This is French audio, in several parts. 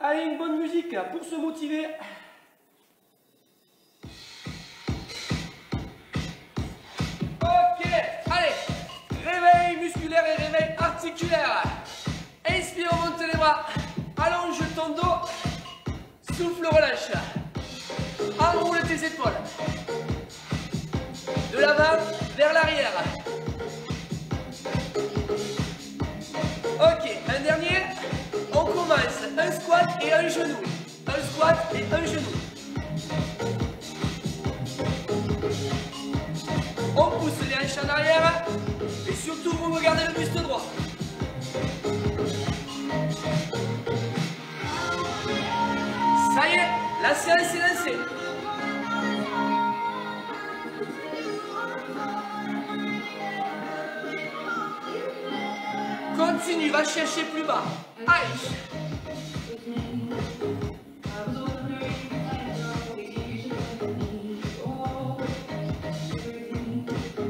Allez, une bonne musique pour se motiver. Ok, allez. Réveil musculaire et réveil articulaire. Inspire, monte les bras. Allonge ton dos. Souffle, relâche. Enroule tes épaules. De l'avant vers l'arrière. Ok, un dernier. On commence un squat et un genou. Un squat et un genou. On pousse les hanches en arrière. Et surtout, vous regardez le buste droit. Ça y est, la séance est lancée. Continue, va chercher plus bas. Aïe.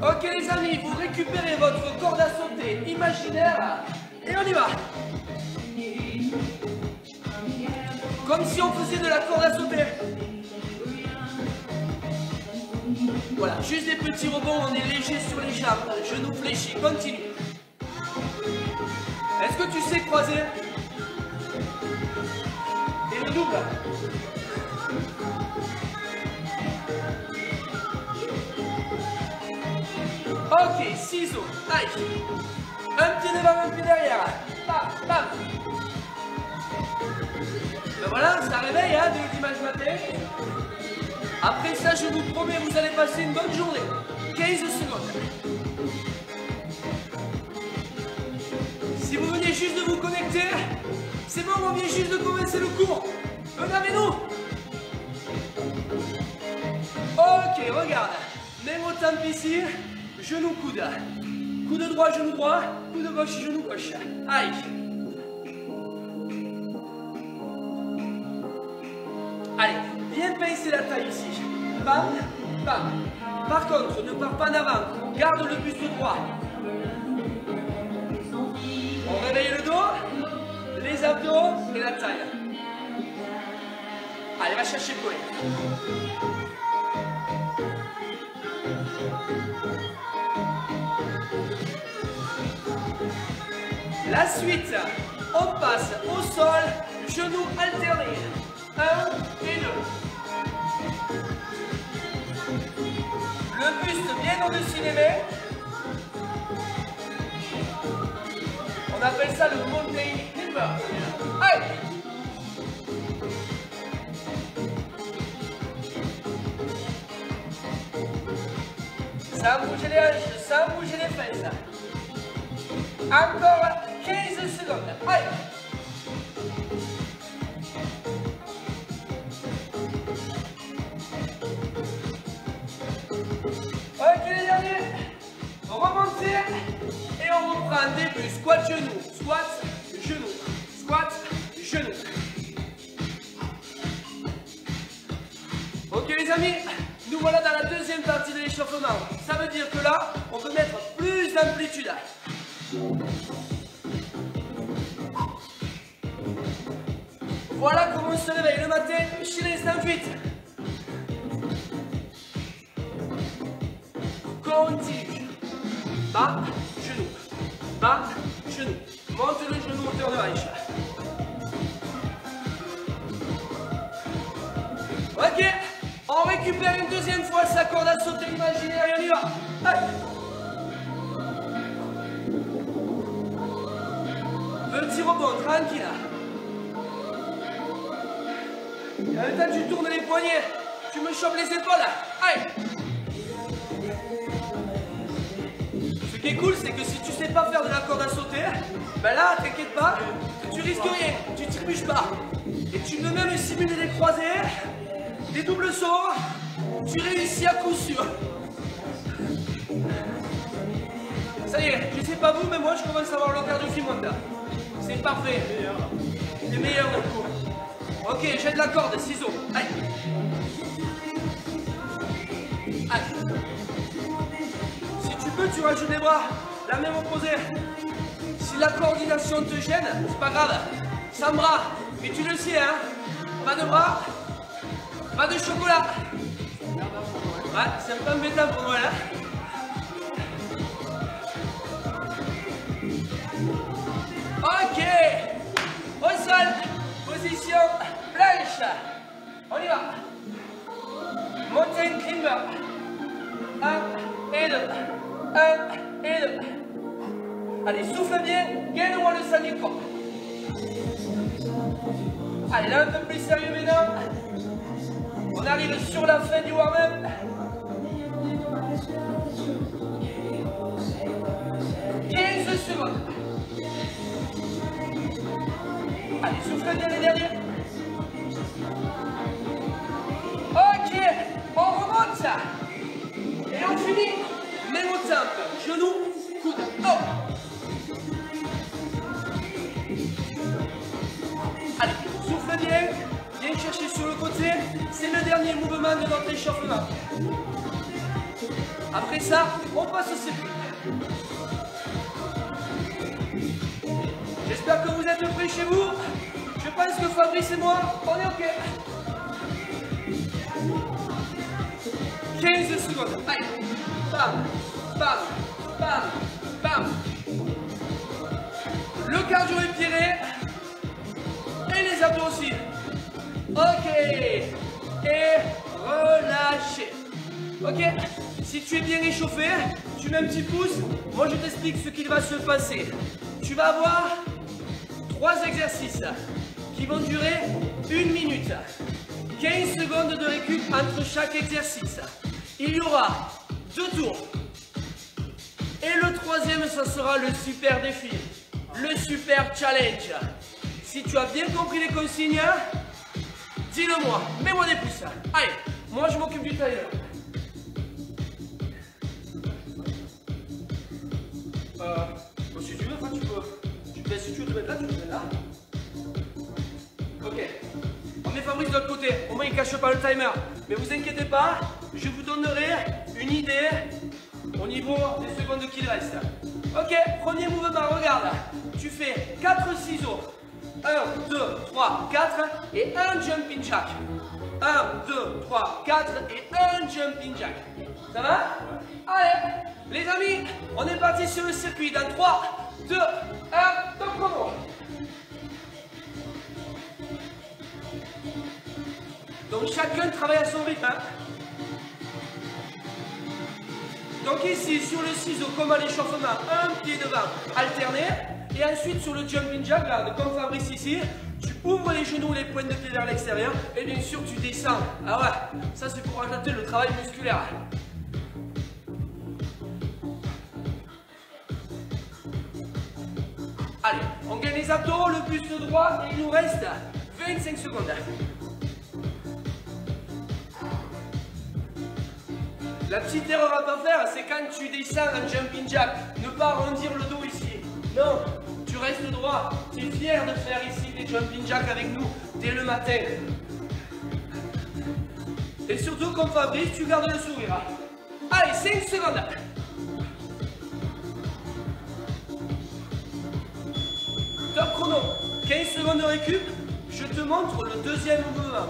Ok les amis, vous récupérez votre corde à sauter imaginaire et on y va. Comme si on faisait de la corde à sauter. Voilà, juste des petits rebonds, on est léger sur les jambes, genoux fléchis, continue. Est-ce que tu sais croiser? Et le double. Ok, ciseaux, aïe. Un pied devant, un pied derrière. Bam, bam. Ben voilà, ça réveille hein, dès le dimanche matin. Après ça, je vous promets, vous allez passer une bonne journée. 15 secondes. Si vous venez juste de vous connecter, c'est bon, on vient juste de commencer le cours. Venez avec nous. Ok, regarde. Même au temple ici, genou coude. Coude droit, genou droit. Coude gauche, genou gauche. Aïe. Allez, viens pincer la taille ici. Bam, bam. Par contre, ne pars pas en avant. Garde le buste droit. On réveille le dos, les abdos et la taille. Allez, va chercher le collet. La suite, on passe au sol, genoux alternés. 1 et 2. Le buste bien au-dessus des mains. On appelle ça le mountain clipper. Aïe! Sans bouger les hanches, sans bouger les fesses. Encore 15 secondes. Aïe! Ok les derniers. Remontez. Et on reprend un début. Squat genou, squat genou, squat genou. Ok les amis, nous voilà dans la deuxième partie de l'échauffement. Ça veut dire que là, on peut mettre plus d'amplitude. Voilà comment on se réveille le matin chez l'Instant Fit. Continue. Bas, genou. Bas, genou. Monte le genou, hauteur de hanche. Ok, on récupère une deuxième fois sa corde à sauter imaginaire et on y va. Allez. Petit rebond, tranquille. Et en même temps, tu tournes les poignets, tu me chopes les épaules. Allez. Ce qui est cool, c'est que si tu sais pas faire de la corde à sauter, ben là, t'inquiète pas, tu risques rien, tu trébuches pas. Et tu peux même simuler des croisés, des doubles sauts, tu réussis à coup sûr. Ça y est, je sais pas vous, mais moi je commence à avoir l'envers du film. C'est parfait. Les meilleurs d'un coup. Ok, jette la corde, ciseaux. Aïe. Aïe. Si tu peux, tu rajoutes les bras. La main opposée. Si la coordination te gêne, c'est pas grave. sans bras. Mais tu le sais, hein. Pas de bras, pas de chocolat. Ouais, c'est un peu embêtant pour moi, là. Ok. Au sol, position planche. On y va. Mountain climber. 1 et 2. 1 et 2. Allez, souffle bien. Gagne-moi le sang du corps. Allez, là, un peu plus sérieux maintenant. On arrive sur la fin du warm-up. 15 secondes. Allez, souffle bien les derniers. Ok, on remonte. Et on finit. Même au temple. Genoux, coude. Oh. Allez, souffle bien. Viens chercher sur le côté. C'est le dernier mouvement de notre échauffement. Après ça, on passe au circuit. J'espère que vous êtes prêts chez vous. Je pense que Fabrice et moi, on est ok. 15 secondes. Allez. Bam, bam, bam, bam. Le cardio étiré. Et les abdos aussi. Ok. Et relâchez. Ok. Si tu es bien échauffé, tu mets un petit pouce. Moi, je t'explique ce qu'il va se passer. Tu vas avoir 3 exercices qui vont durer 1 minute. 15 secondes de récup entre chaque exercice. Il y aura 2 tours. Et le troisième, ça sera le super défi. Le super challenge. Si tu as bien compris les consignes, dis-le moi. Mets-moi des pouces. Allez, moi je m'occupe du timer. Si tu veux, tu peux. Si tu veux te mettre là, tu te mets là. Ok. On met Fabrice de l'autre côté. Au moins il ne cache pas le timer. Mais vous inquiétez pas, je vous donnerai une idée au niveau des secondes qu'il reste. Ok, premier mouvement, regarde. Tu fais 4 ciseaux. 1, 2, 3, 4 et un jumping jack. 1, 2, 3, 4 et un jumping jack. Ça va? Allez, les amis, on est parti sur le circuit dans 3, 2, 1, top chrono. Donc chacun travaille à son rythme. Hein. Donc ici, sur le ciseau, comme à l'échauffement, un pied devant, alterné. Et ensuite, sur le jumping jack, là, comme Fabrice ici, tu ouvres les genoux, les pointes de pied vers l'extérieur. Et bien sûr, tu descends. Ah ouais, ça c'est pour ajouter le travail musculaire. Allez, on gagne les abdos, le buste droit, et il nous reste 25 secondes. La petite erreur à pas faire, c'est quand tu descends en jumping jack, ne pas arrondir le dos ici. Non, tu restes droit. Tu es fier de faire ici des jumping jack avec nous dès le matin. Et surtout, comme Fabrice, tu gardes le sourire. Allez, 5 secondes. Top chrono. 15 secondes de récup. Je te montre le deuxième mouvement.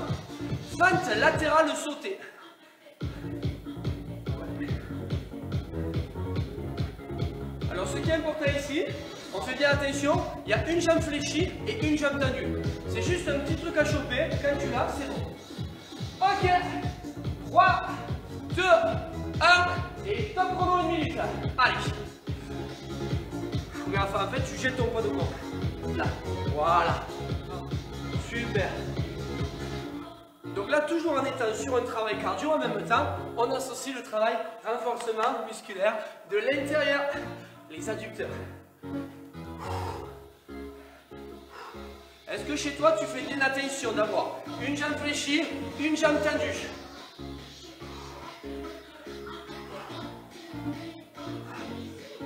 Fente latérale sautée. Alors ce qui est important ici, on fait bien attention, il y a une jambe fléchie et une jambe tendue. C'est juste un petit truc à choper, quand tu l'as, c'est bon. Ok, 3, 2, 1, et top chrono 1 minute. Allez. Regarde, en fait, tu jettes ton poids de corps. Là, voilà. Super. Donc là, toujours en étant sur un travail cardio, en même temps, on associe le travail renforcement musculaire de l'intérieur. Les adducteurs. Est-ce que chez toi tu fais bien attention d'avoir une jambe fléchie, une jambe tendue?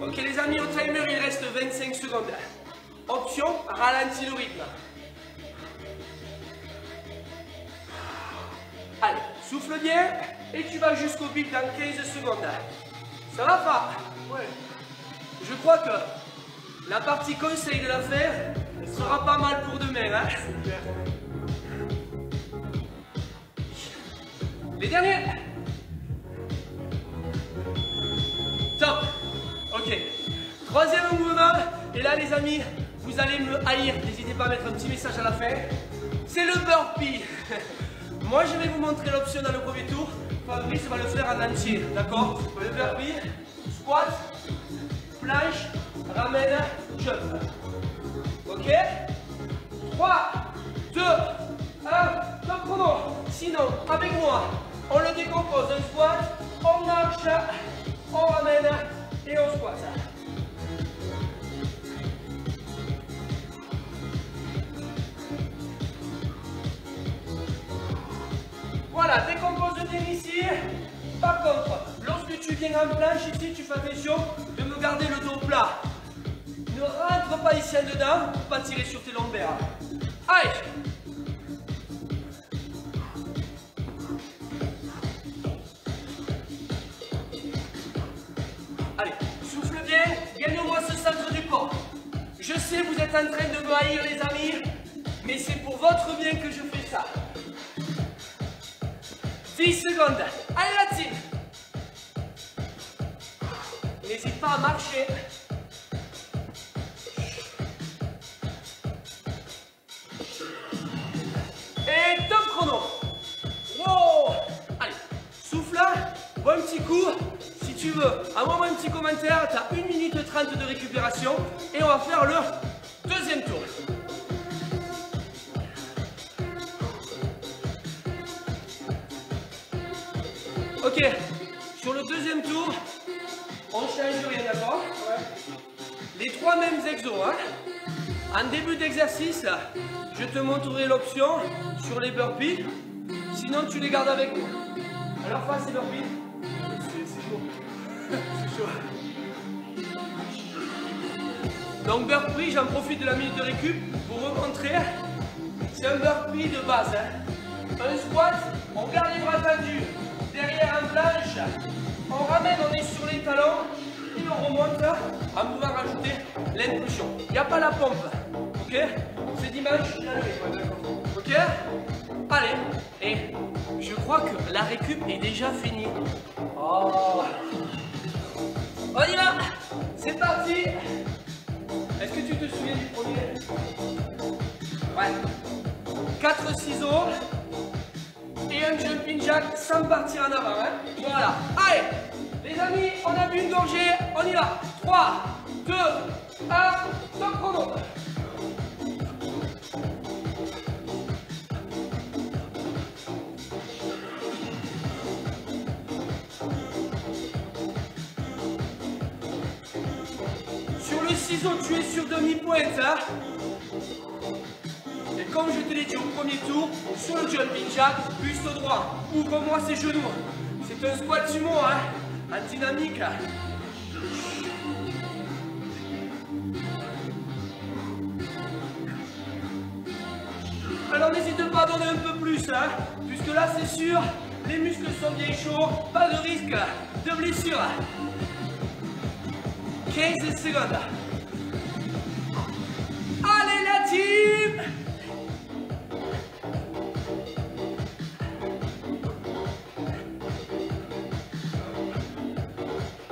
Ok les amis, au timer il reste 25 secondes. Option, ralentis le rythme. Allez, souffle bien et tu vas jusqu'au pic dans 15 secondes. Ça va pas? Ouais. Je crois que la partie conseil de l'affaire, Ce sera pas mal pour demain, hein. Les derniers. Top. Ok. Troisième mouvement. Et là, les amis, vous allez me haïr. N'hésitez pas à mettre un petit message à la fin. C'est le burpee. Moi, je vais vous montrer l'option dans le premier tour. Fabrice va le faire en entier. D'accord? Le burpee, squat, planche, ramène, jump. Ok? 3, 2, 1, top chrono. Sinon, avec moi, on le décompose. Un squat, on marche, on ramène et on squat. Voilà, décompose bien ici. Par contre, lorsque tu viens en planche ici, tu fais attention de me garder le dos plat. Ne rentre pas ici en dedans pour pas tirer sur tes lombaires. Allez. Allez, souffle bien, gagne-moi ce centre du corps. Je sais, vous êtes en train de me haïr les amis, mais c'est pour votre bien que je fais ça. 10 secondes. Allez la team. N'hésite pas à marcher. Et top chrono. Wow. Allez, souffle. Bon petit coup. Si tu veux, envoie-moi un petit commentaire. Tu as 1 minute 30 de récupération. Et on va faire le deuxième tour. Ok, sur le deuxième tour, on change rien, d'accord? Ouais. Les 3 mêmes exos, hein. En début d'exercice, je te montrerai l'option sur les burpees. Sinon, tu les gardes avec moi. Alors, face ces burpees. C'est chaud. C'est chaud. Donc, burpee, j'en profite de la minute de récup pour vous montrer. C'est un burpee de base, hein. Un squat, on garde les bras tendus. Derrière en planche, on ramène, on est sur les talons et on remonte en pouvant rajouter l'impulsion. Il n'y a pas la pompe, ok? C'est dimanche, ok? Allez, et je crois que la récup est déjà finie. Oh. On y va, c'est parti. Est-ce que tu te souviens du premier? Ouais. 4 ciseaux. Et un jumping jack sans partir en avant, hein. Voilà. Allez, les amis, on a bu une gorgée, on y va. 3, 2, 1, top chrono. Sur le ciseau, tu es sur demi-pointe, hein. Et comme je te l'ai dit au premier tour, sur le jumping jack, buste droit, ouvre-moi ses genoux. C'est un squat sumo, hein, en dynamique. Alors n'hésite pas à donner un peu plus, hein, puisque là c'est sûr, les muscles sont bien chauds, pas de risque de blessure. 15 secondes. Allez la team!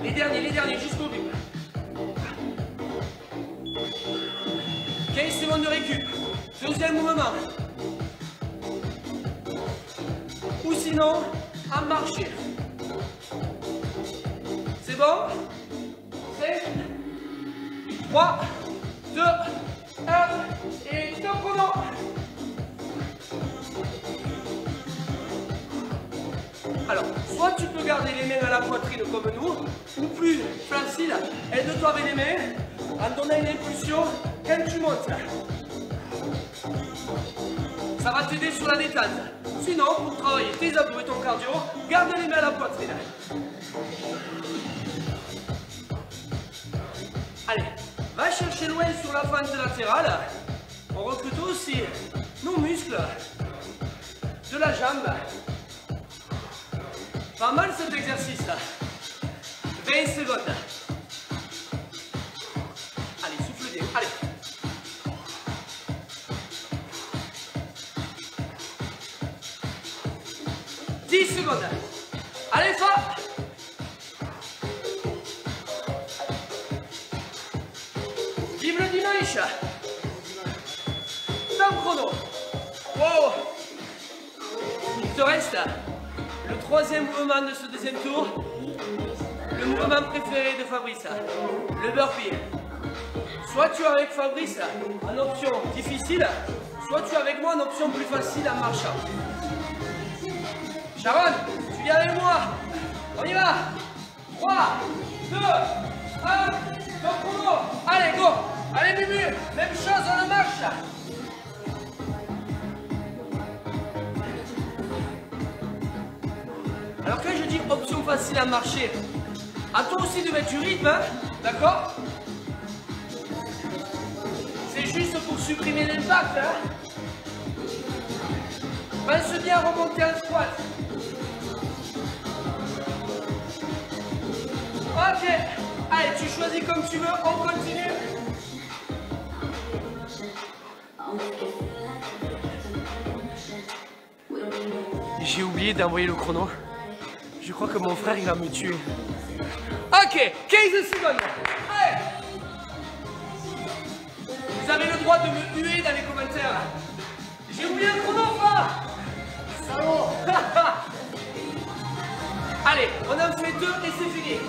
Les derniers, jusqu'au but. 15 secondes de récup. Deuxième mouvement. Ou sinon, à marcher. C'est bon? 5, 3, 2, 1, et top chrono. Alors, soit tu peux garder les mains à la poitrine comme nous, ou plus facile, aide-toi avec les mains en donnant une impulsion quand tu montes. Ça va t'aider sur la détente. Sinon, pour travailler tes abdos et ton cardio, garde les mains à la poitrine. Allez, va chercher loin sur la fente latérale. On recrute aussi nos muscles de la jambe. Pas mal cet exercice. 20 secondes. Allez, souffle bien. Allez. 10 secondes. Allez, fort. Vive le dimanche. Temps chrono. Wow. Il te reste le troisième mouvement de ce deuxième tour. Le mouvement préféré de Fabrice, le burpee. Soit tu es avec Fabrice en option difficile, soit tu es avec moi en option plus facile en marchant. Sharon, tu viens avec moi. On y va. 3, 2, 1, top chrono. Allez, go. Allez, Mumu, même chose, on le marche. Alors quand je dis option facile à marcher, à toi aussi de mettre du rythme, hein, d'accord? C'est juste pour supprimer l'impact. Hein. Pense bien à remonter en squat. Ok. Allez, tu choisis comme tu veux, on continue. J'ai oublié d'envoyer le chrono. Je crois que mon frère il va me tuer. Ok, 15 secondes. Allez. Vous avez le droit de me huer dans les commentaires. J'ai oublié le chrono ou pas? Salaud. Allez, on en fait 2 et c'est fini.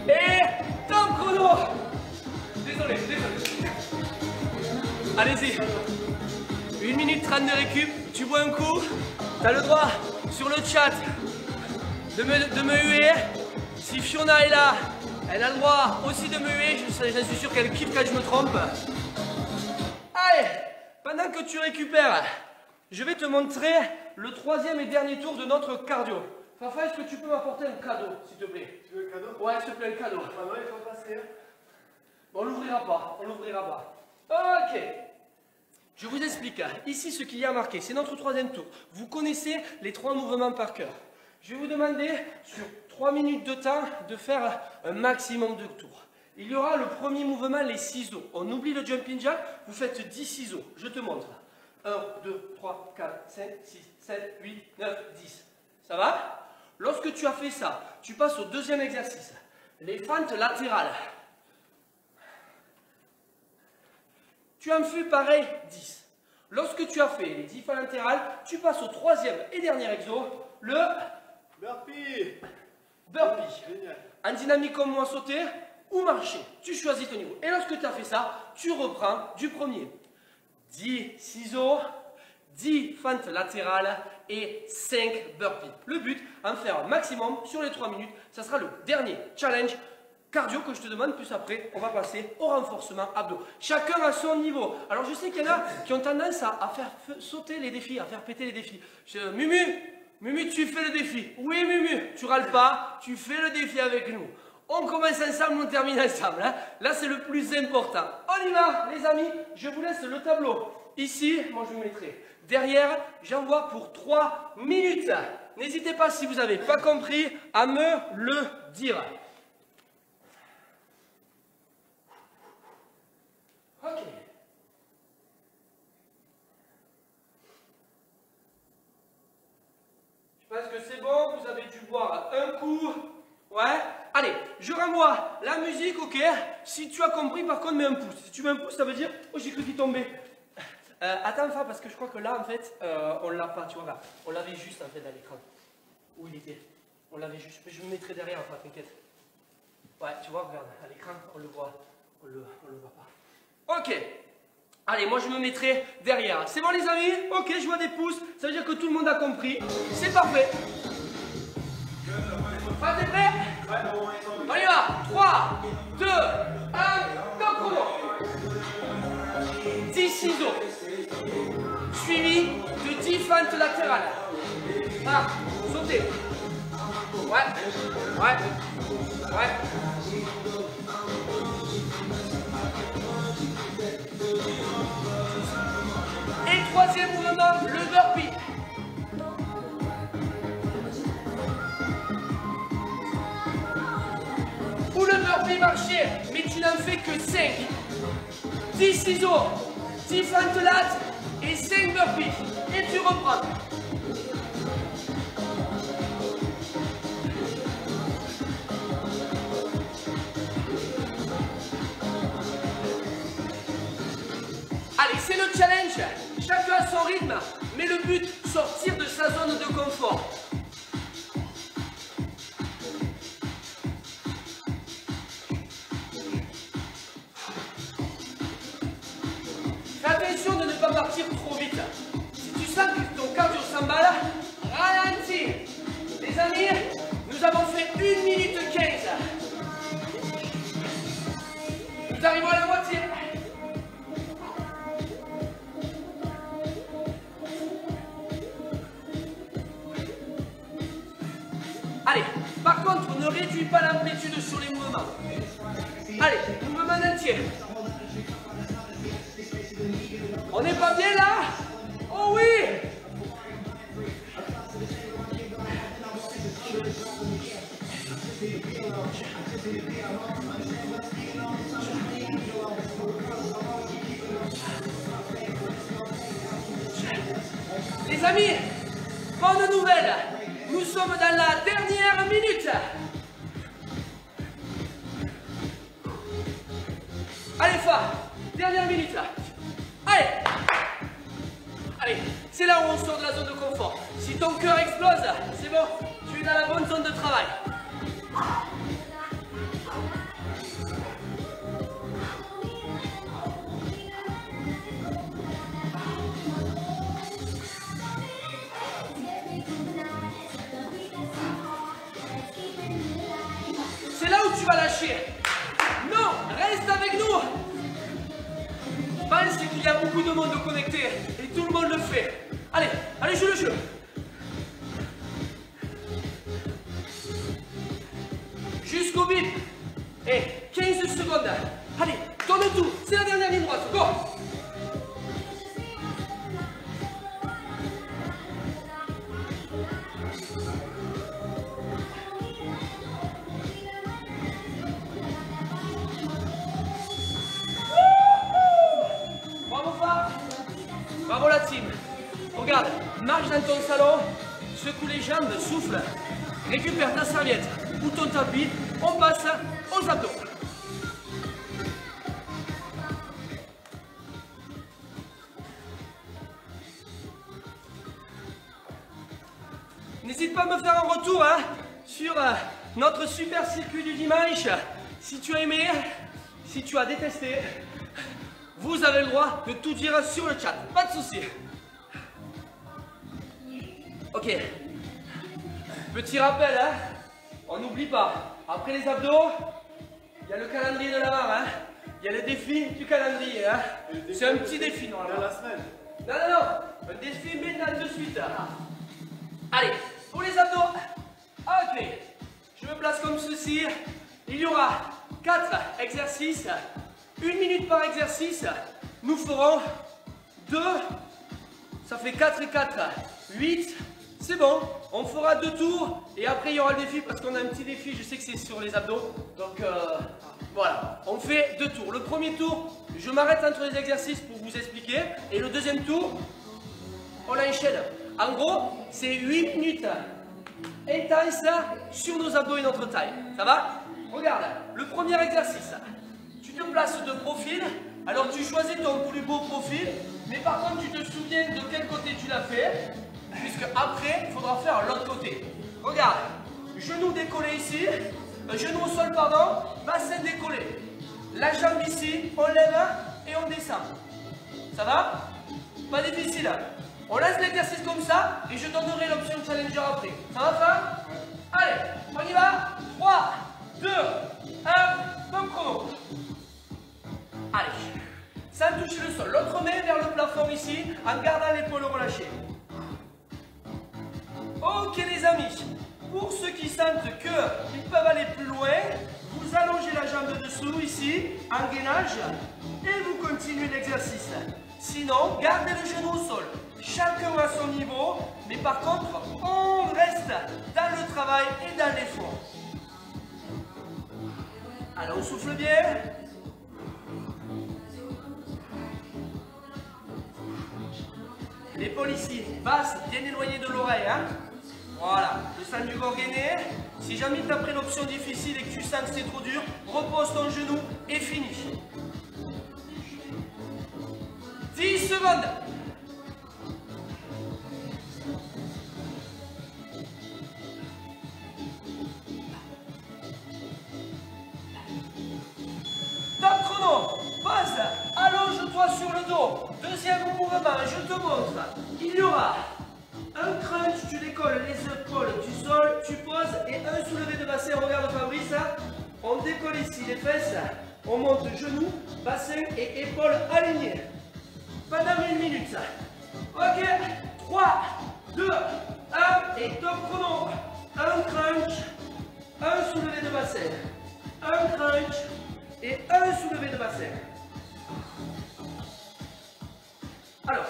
Et temps chrono. Désolé. Allez-y. 1 minute 30 de récup, tu bois un coup. T'as le droit sur le chat de me huer. Si Fiona est là, elle a le droit aussi de me huer. J'en suis sûr qu'elle kiffe quand je me trompe. Allez, pendant que tu récupères, je vais te montrer le troisième et dernier tour de notre cardio. Fafa, est-ce que tu peux m'apporter un cadeau, s'il te plaît? Tu veux le cadeau? Ouais, s'il te plaît, un cadeau. Ah non, il faut passer. Bon, on l'ouvrira pas, Ok. Je vous explique. Ici, ce qu'il y a marqué, c'est notre troisième tour. Vous connaissez les 3 mouvements par cœur. Je vais vous demander, sur 3 minutes de temps, de faire un maximum de tours. Il y aura le premier mouvement, les ciseaux. On oublie le jumping jack, vous faites 10 ciseaux. Je te montre. 1, 2, 3, 4, 5, 6, 7, 8, 9, 10. Ça va? Lorsque tu as fait ça, tu passes au deuxième exercice. Les fentes latérales. Tu en fais pareil 10. Lorsque tu as fait les 10 fentes latérales, tu passes au troisième et dernier exo, le burpee. Génial. En dynamique comme moi, sauter ou marcher. Tu choisis ton niveau. Et lorsque tu as fait ça, tu reprends du premier. 10 ciseaux, 10 fentes latérales et 5 burpees. Le but, en faire un maximum sur les 3 minutes. Ça sera le dernier challenge cardio que je te demande, plus après, on va passer au renforcement abdos. Chacun à son niveau. Alors je sais qu'il y en a qui ont tendance à faire sauter les défis, à faire péter les défis. Mumu, tu fais le défi. Oui, Mumu, tu râles pas, tu fais le défi avec nous. On commence ensemble, on termine ensemble. Hein. Là, c'est le plus important. On y va, les amis. Je vous laisse le tableau. Ici, moi je me mettrai derrière. J'envoie pour 3 minutes. N'hésitez pas, si vous n'avez pas compris, à me le dire. Ok. Je pense que c'est bon, vous avez dû boire un coup. Ouais. Allez, je renvoie la musique, ok. Si tu as compris, par contre, mets un pouce. Si tu mets un pouce, ça veut dire, oh, j'ai cru qu'il tombait. Attends, Fa, parce que je crois que là, en fait, on l'a pas, tu vois, là. On l'avait juste, en fait, à l'écran. Où il était. On l'avait juste. Je me mettrai derrière, Fa, t'inquiète. Ouais, tu vois, regarde, à l'écran, on le voit. On le voit pas. Ok. Allez, moi je me mettrai derrière. C'est bon les amis? Ok, je vois des pouces. Ça veut dire que tout le monde a compris. C'est parfait. Fa, t'es prêt? On y va. 3, 2, 1, top chrono. 10 ciseaux. Suivi de 10 fentes latérales. Ah, sautez. Ouais. Et troisième mouvement, le burpee. Ou le burpee marché, mais tu n'en fais que 5. 10 ciseaux, 10 fentes lattes et 5 burpees. Et tu reprends. Allez, c'est le challenge. Chacun a son rythme, mais le but, sortir de sa zone de confort. Fais attention de ne pas partir trop vite. Si tu sens que ton cardio s'emballe, ralentis. Les amis, nous avons fait 1 minute 15. Nous arrivons à la moitié. Allez, par contre, ne réduis pas l'amplitude sur les mouvements. Allez, mouvement entier. On n'est pas bien là? Oh oui! Les amis, bonne nouvelle! Nous sommes dans la dernière minute. Allez, Fa, dernière minute. Allez. Allez, c'est là où on sort de la zone de confort. Si ton cœur explose, c'est bon, tu es dans la bonne zone de travail. C'est là où tu vas lâcher. Non, reste avec nous. Pense qu'il y a beaucoup de monde connecté et tout le monde le fait. Allez, allez, joue le jeu. Jusqu'au bip. Et 15 secondes. Allez, donne tout. C'est la dernière ligne droite. Go. Bravo la team. Regarde, marche dans ton salon, secoue les jambes, souffle, récupère ta serviette ou ton tapis, on passe aux abdos. N'hésite pas à me faire un retour sur notre super circuit du dimanche. Si tu as aimé, si tu as détesté, vous avez le droit de tout dire sur le chat, pas de souci. Ok. Petit rappel, on n'oublie pas. Après les abdos, il y a le calendrier de l'avant, il y a le défi du calendrier. C'est un petit défi normalement. De la semaine. Non, un défi maintenant de suite. Allez, pour les abdos, ok. Je me place comme ceci. Il y aura 4 exercices. 1 minute par exercice, nous ferons 2, ça fait 4 et 4, 8, c'est bon, on fera 2 tours et après il y aura le défi parce qu'on a un petit défi, je sais que c'est sur les abdos, donc voilà, on fait 2 tours. Le premier tour, je m'arrête entre les exercices pour vous expliquer et le deuxième tour, on l'enchaîne. En gros, c'est 8 minutes intenses sur nos abdos et notre taille, ça va? Regarde, le premier exercice. Tu te places de profil, alors tu choisis ton plus beau profil, mais par contre tu te souviens de quel côté tu l'as fait, puisque après il faudra faire l'autre côté. Regarde, genou décollé ici, genou au sol pardon, bassin décollé. La jambe ici, on lève et on descend. Ça va? Pas difficile. On laisse l'exercice comme ça et je donnerai l'option challenger après. Ça va ça? Allez, on y va. 3, 2, 1, top chrono. Allez, sans toucher le sol. L'autre main vers le plafond ici, en gardant l'épaule relâchée. Ok les amis, pour ceux qui sentent qu'ils peuvent aller plus loin, vous allongez la jambe dessous ici, en gainage, et vous continuez l'exercice. Sinon, gardez le genou au sol. Chacun à son niveau, mais par contre, on reste dans le travail et dans l'effort. Allez, on souffle bien. L'épaule ici, basse, bien éloignée de l'oreille. Hein. Voilà, le centre du corps gainé. Si jamais tu as pris l'option difficile et que tu sens que c'est trop dur, repose ton genou et finis. 10 secondes. Top chrono. Pause. Allonge-toi sur le dos. Deuxième mouvement, je te montre. Il y aura un crunch, tu décolles les épaules du sol, tu poses et un soulevé de bassin. Regarde Fabrice, on décolle ici les fesses, on monte genoux, bassin et épaules alignées. Pendant 1 minute. Ok, 3, 2, 1 et top chrono. Un crunch, un soulevé de bassin, un crunch et un soulevé de bassin. Alors,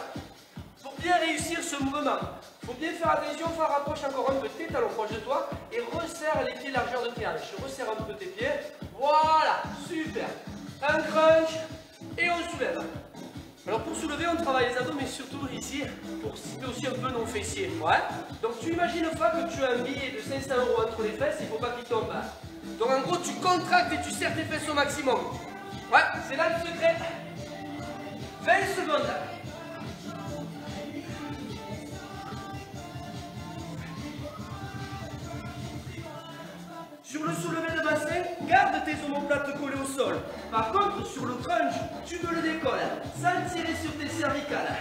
pour bien réussir ce mouvement, il faut bien faire attention, rapproche encore un peu tes talons proches de toi et resserre les pieds largeur de tes hanches. Resserre un peu tes pieds. Voilà, super. Un crunch et on soulève. Alors pour soulever, on travaille les abdos, mais surtout ici, pour citer aussi un peu nos fessiers. Ouais. Donc tu imagines une fois que tu as un billet de 500 € entre les fesses, il ne faut pas qu'il tombe. Donc en gros, tu contractes et tu serres tes fesses au maximum. Ouais, c'est là le secret. 20 secondes. Sur le soulevé de bassin, garde tes omoplates collées au sol. Par contre, sur le crunch, tu me le décolles sans tirer sur tes cervicales.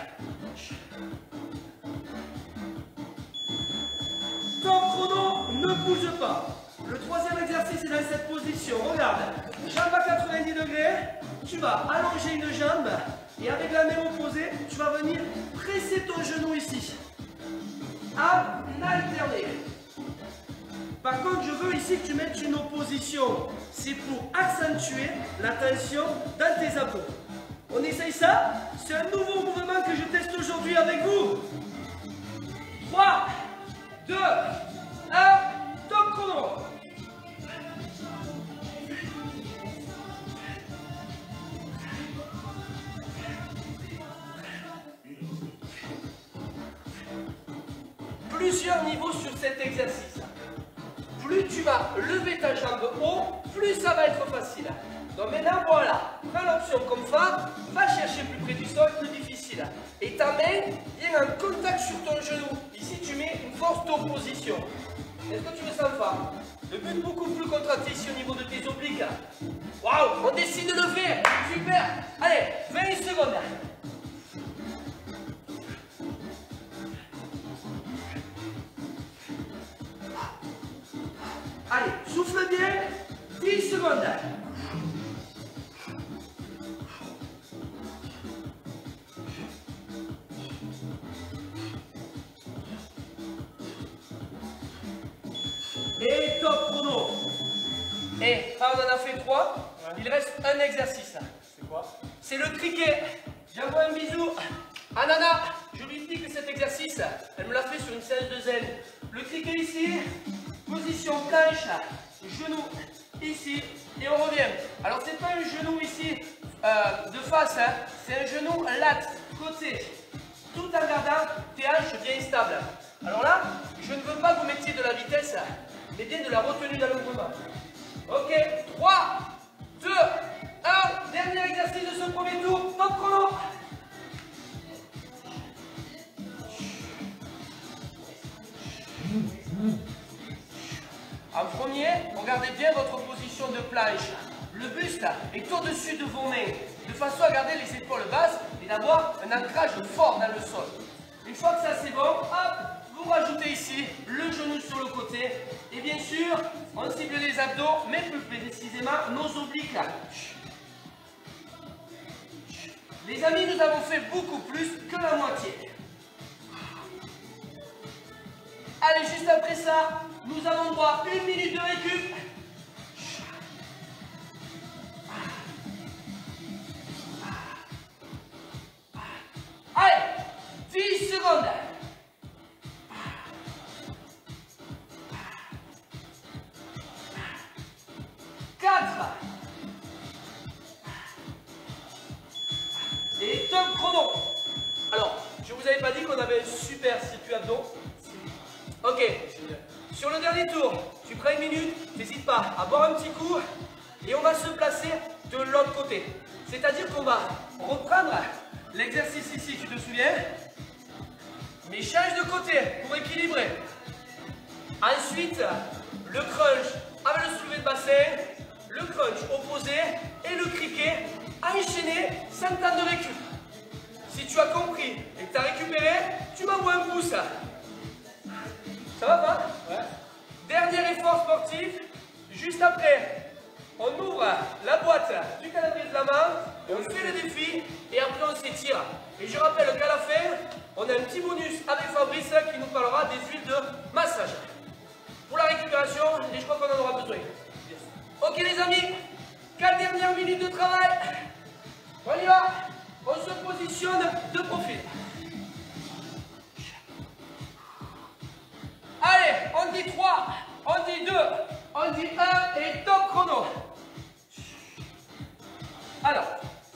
Top chrono, ne bouge pas. Le troisième exercice est dans cette position. Regarde, jambe à 90 degrés, tu vas allonger une jambe et avec la main opposée, tu vas venir presser ton genou ici. À alterner. Par contre, je veux ici que tu mettes une opposition. C'est pour accentuer la tension dans tes abdos. On essaye ça? C'est un nouveau mouvement que je teste aujourd'hui avec vous. 3, 2, 1, top chrono. Plusieurs niveaux sur cet exercice. Plus tu vas lever ta jambe haut, plus ça va être facile. Donc maintenant, voilà, prends l'option comme ça, va chercher plus près du sol, plus difficile. Et ta main vient en contact sur ton genou. Ici, tu mets une forte opposition. Est-ce que tu me sens pas? Le but beaucoup plus contracté ici au niveau de tes obliques. Waouh, on décide de le faire. Super. Allez, 20 secondes. Allez, souffle bien, 10 secondes. Et top chrono. Et on en a fait 3. Ouais. Il reste un exercice. C'est quoi? C'est le cricket. J'envoie un bisou à Nana. Je lui explique cet exercice. Elle me l'a fait sur une séance de zen. Le cricket ici. Position planche, genou ici et on revient. Alors c'est pas un genou ici de face, hein, c'est un genou lat, côté, tout en gardant tes hanches bien stables. Alors là, je ne veux pas que vous mettiez de la vitesse, mais bien de la retenue dans le mouvement. Ok, 3, 2, 1, dernier exercice de ce premier tour, top chrono. En premier, regardez bien votre position de planche. Le buste est au-dessus de vos mains, de façon à garder les épaules basses et d'avoir un ancrage fort dans le sol. Une fois que ça c'est bon, hop, vous rajoutez ici le genou sur le côté. Et bien sûr, on cible les abdos, mais plus précisément nos obliques. Les amis, nous avons fait beaucoup plus que la moitié. Allez, juste après ça, nous avons droit à 1 minute de récup. Allez, 10 secondes. 4. Et top chrono. Alors, je vous vous avais pas dit qu'on avait un super circuit abdos? Ok. Sur le dernier tour, tu prends 1 minute, n'hésite pas à boire un petit coup et on va se placer de l'autre côté. C'est-à-dire qu'on va reprendre l'exercice ici, tu te souviens? Mais change de côté pour équilibrer. Ensuite, le crunch avec le soulevé de bassin, le crunch opposé et le criquet enchaîné sans temps de récup. Si tu as compris et que tu as récupéré, tu m'envoies un pouce. Ça va pas? Ouais. Dernier effort sportif, juste après, on ouvre la boîte du calendrier de la main, on fait le défi et après on s'étire. Et je rappelle qu'à la fin, on a un petit bonus avec Fabrice qui nous parlera des huiles de massage. Pour la récupération, et je crois qu'on en aura besoin. Ok les amis, 4 dernières minutes de travail. On y va, on se positionne de profil. Allez, on dit 3, on dit 2, on dit 1 et top chrono. Alors,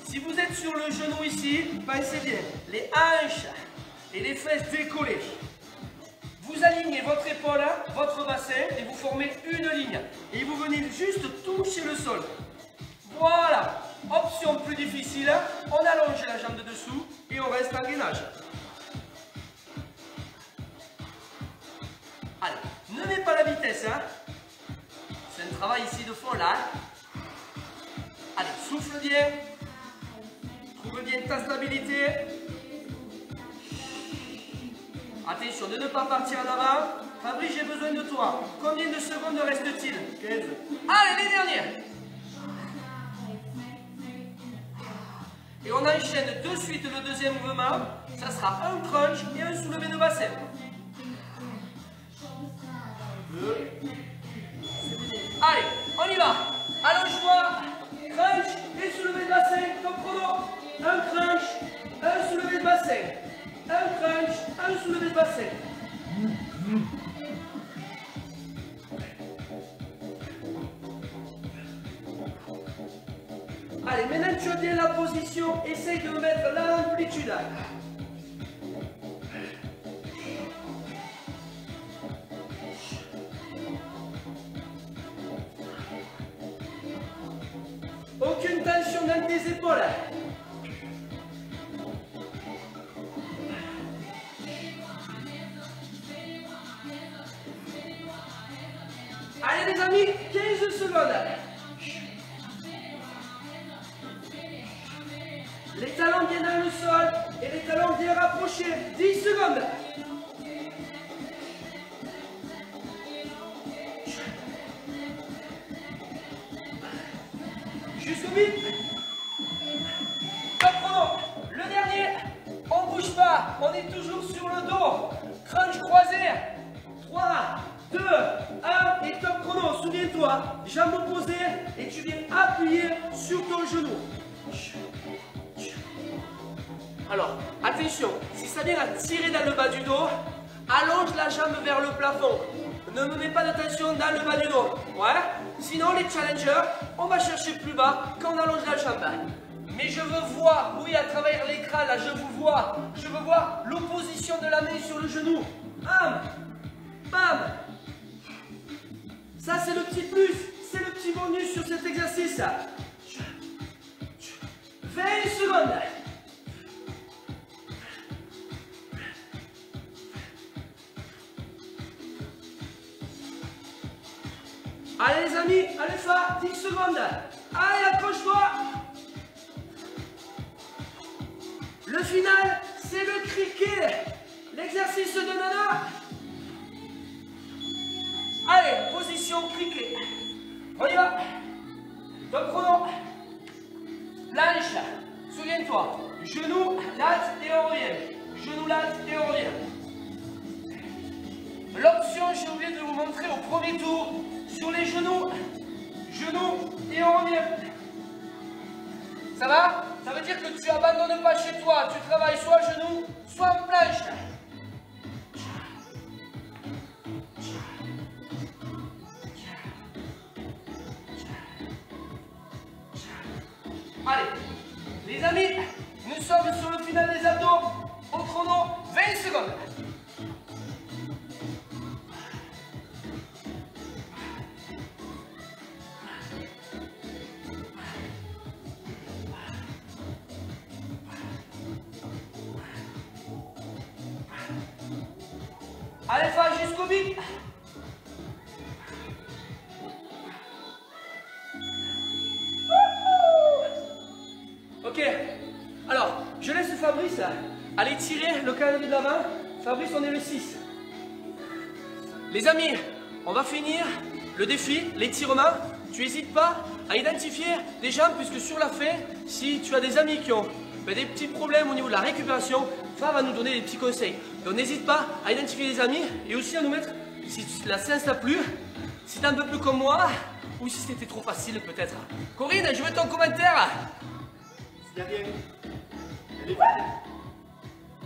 si vous êtes sur le genou ici, pensez bien, les hanches et les fesses décollées. Vous alignez votre épaule, votre bassin et vous formez une ligne. Et vous venez juste toucher le sol. Voilà. Option plus difficile, on allonge la jambe de dessous et on reste en gainage. Allez, ne mets pas la vitesse. Hein. C'est un travail ici de fond là. Allez, souffle bien. Trouve bien ta stabilité. Attention de ne pas partir en avant. Fabrice, j'ai besoin de toi. Combien de secondes reste-t-il? 15. Allez, les dernières. Et on enchaîne de suite le deuxième mouvement. Ça sera un crunch et un soulevé de bassin. 2. Allez, on y va. Allonge-toi. Crunch et soulevé de bassin. Top chrono. Un crunch, un soulevé de bassin. Un crunch, un soulevé de bassin. Allez, maintenant tu as bien la position, essaye de mettre l'amplitude. Aucune tension dans tes épaules. Allez les amis, 15 secondes. Les talons bien dans le sol et les talons bien rapprochés. 10 secondes. Jusqu'au bip. Top chrono. Le dernier. On ne bouge pas. On est toujours sur le dos. Crunch croisé. 3, 2, 1 et top chrono. Souviens-toi, jambes opposées et tu viens appuyer sur ton genou. Alors, attention, si ça vient à tirer dans le bas du dos, allonge la jambe vers le plafond. Ne me mets pas de tension dans le bas du dos. Ouais. Sinon, les challengers, on va chercher plus bas quand on allonge la jambe. Mais je veux voir, oui, à travers l'écran, là, je vous vois. Je veux voir l'opposition de la main sur le genou. Bam, bam. Ça, c'est le petit plus, c'est le petit bonus sur cet exercice. 20 secondes. Allez les amis, allez ça, 10 secondes. Allez, accroche-toi. Le final, c'est le criquet. L'exercice de nana. Allez, position criquet. On y va. Top chrono. Planche. Souviens-toi. Genou, latte et on revient. Genou, latte et on revient. L'option, j'ai oublié de vous montrer au premier tour. Sur les genoux. Genoux et on revient. Ça va? Ça veut dire que tu abandonnes pas chez toi. Tu travailles soit à genoux, soit en planche. Allez, les amis, nous sommes sur le final des abdos. Au chrono, 20 secondes. Allez, fais jusqu'au bout. Ok, alors je laisse Fabrice aller tirer le calendrier de la main. Fabrice, on est le 6. Les amis, on va finir le défi, l'étirement. Tu n'hésites pas à identifier des gens, puisque sur la fin, si tu as des amis qui ont des petits problèmes au niveau de la récupération, Fab va nous donner des petits conseils. Donc n'hésite pas à identifier des amis et aussi à nous mettre, si la séance t'a plu, si t'es un peu plus comme moi, ou si c'était trop facile peut-être. Corinne, je veux ton commentaire. Il n'y a rien. Elle est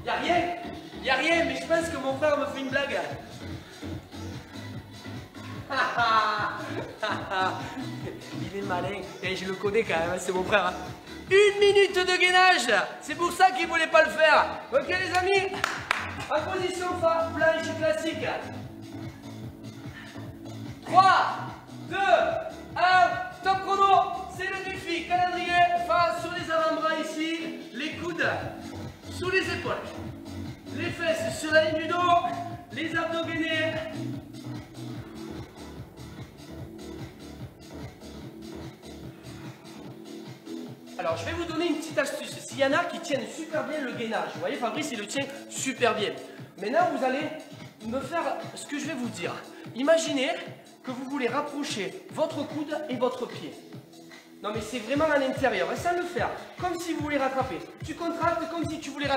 Y'a rien, y'a rien, mais je pense que mon frère me fait une blague. Il est malin, et je le connais quand même, c'est mon frère. 1 minute de gainage, c'est pour ça qu'il voulait pas le faire. Ok les amis, en position planche classique. 3, 2, 1, top chrono. C'est le défi, calendrier, face sur les avant-bras ici, les coudes sous les épaules, les fesses sur la ligne du dos, les abdos gainés. Alors je vais vous donner une petite astuce. S'il y en a qui tiennent super bien le gainage, vous voyez Fabrice il le tient super bien. Maintenant vous allez me faire ce que je vais vous dire. Imaginez que vous voulez rapprocher votre coude et votre pied. Non mais c'est vraiment à l'intérieur, et sans le faire, comme si vous voulez rattraper. Tu contractes comme si tu voulais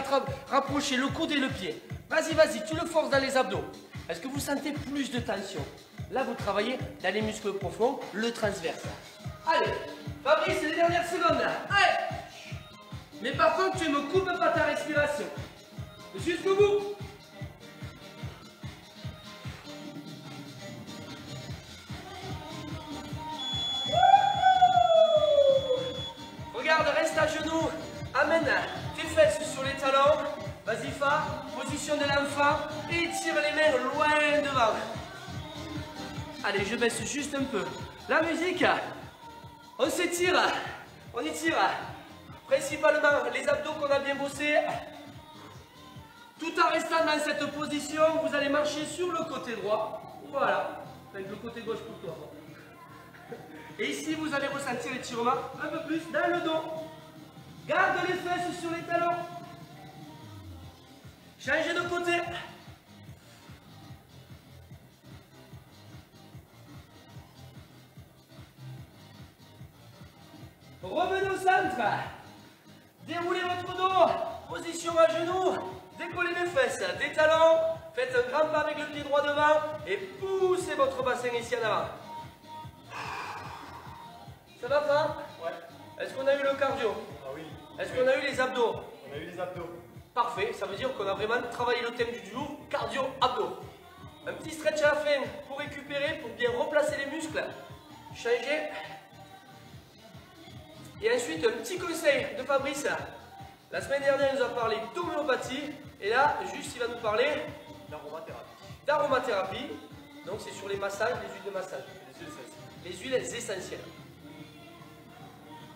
rapprocher le coude et le pied. Vas-y, vas-y, tu le forces dans les abdos. Est-ce que vous sentez plus de tension? Là, vous travaillez dans les muscles profonds, le transverse. Allez, Fabrice, les dernières secondes. Allez. Mais par contre, tu ne me coupes pas ta respiration. Jusqu'au bout. Regarde, reste à genoux. Amène tes fesses sur les talons. Vas-y, Fa. Position de l'enfant. Et tire les mains loin devant. Allez, je baisse juste un peu. La musique. On s'étire. On étire. Principalement les abdos qu'on a bien bossés. Tout en restant dans cette position, vous allez marcher sur le côté droit. Voilà. Avec le côté gauche pour toi. Et ici, vous allez ressentir l'étirement un peu plus dans le dos. Garde les fesses sur les talons. Changez de côté. Revenez au centre. Déroulez votre dos. Position à genoux. Décollez les fesses, des talons. Faites un grand pas avec le pied droit devant. Et poussez votre bassin ici en avant. Ça va pas? Ouais. Est-ce qu'on a eu le cardio? Ah oui. Est-ce qu'on a eu les abdos? On a eu les abdos. Parfait, ça veut dire qu'on a vraiment travaillé le thème du jour, cardio-abdos. Un petit stretch à la fin pour récupérer, pour bien replacer les muscles. Changer. Et ensuite, un petit conseil de Fabrice. La semaine dernière, il nous a parlé d'homéopathie. Et là, juste, il va nous parler d'aromathérapie. Donc, c'est sur les massages, les huiles de massage. Les huiles essentielles.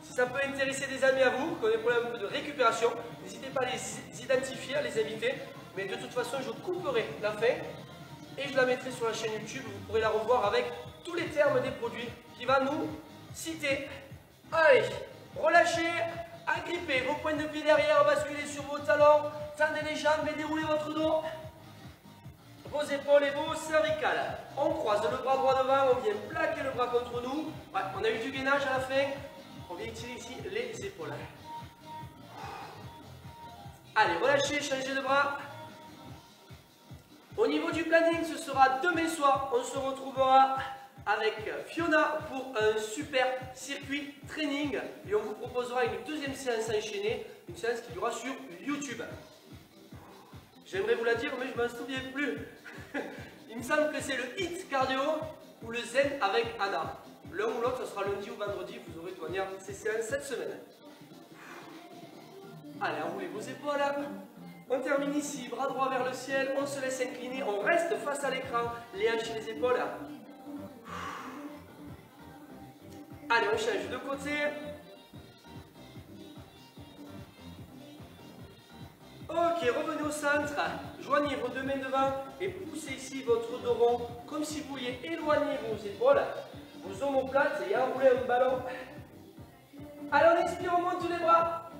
Si ça peut intéresser des amis à vous, qui ont des problèmes un peu de récupération, n'hésitez pas à les identifier, à les inviter. Mais de toute façon, je couperai la fin et je la mettrai sur la chaîne YouTube. Vous pourrez la revoir avec tous les termes des produits qui va nous citer. Allez, relâchez, agrippez vos pointes de pied derrière, basculez sur vos talons, tendez les jambes et déroulez votre dos. Vos épaules et vos cervicales. On croise le bras droit devant, on vient plaquer le bras contre nous. Ouais, on a eu du gainage à la fin. On vient étirer ici les épaules. Allez, relâchez, changez de bras. Au niveau du planning, ce sera demain soir. On se retrouvera avec Fiona pour un super circuit training. Et on vous proposera une deuxième séance enchaînée. Une séance qui durera sur YouTube. J'aimerais vous la dire, mais je ne m'en souviens plus. Il me semble que c'est le HIIT cardio ou le zen avec Anna. L'un ou l'autre, ce sera lundi ou vendredi, vous aurez de manière ces séances cette semaine. Allez, enroulez vos épaules. On termine ici, bras droit vers le ciel, on se laisse incliner, on reste face à l'écran, les hanches et les épaules. Allez, on change de côté. Ok, revenez au centre, joignez vos deux mains devant et poussez ici votre dos rond, comme si vous vouliez éloigner vos épaules, vos omoplates et enrouler un ballon. Allez, on expire, on monte les bras.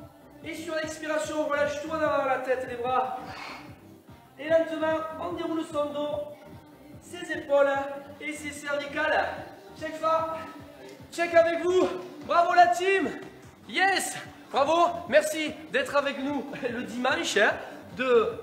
Et sur l'expiration, on relâche tout en avant la tête, les bras. Et lentement, on déroule son dos, ses épaules et ses cervicales. Check fort. Check avec vous. Bravo la team. Yes. Bravo. Merci d'être avec nous le dimanche de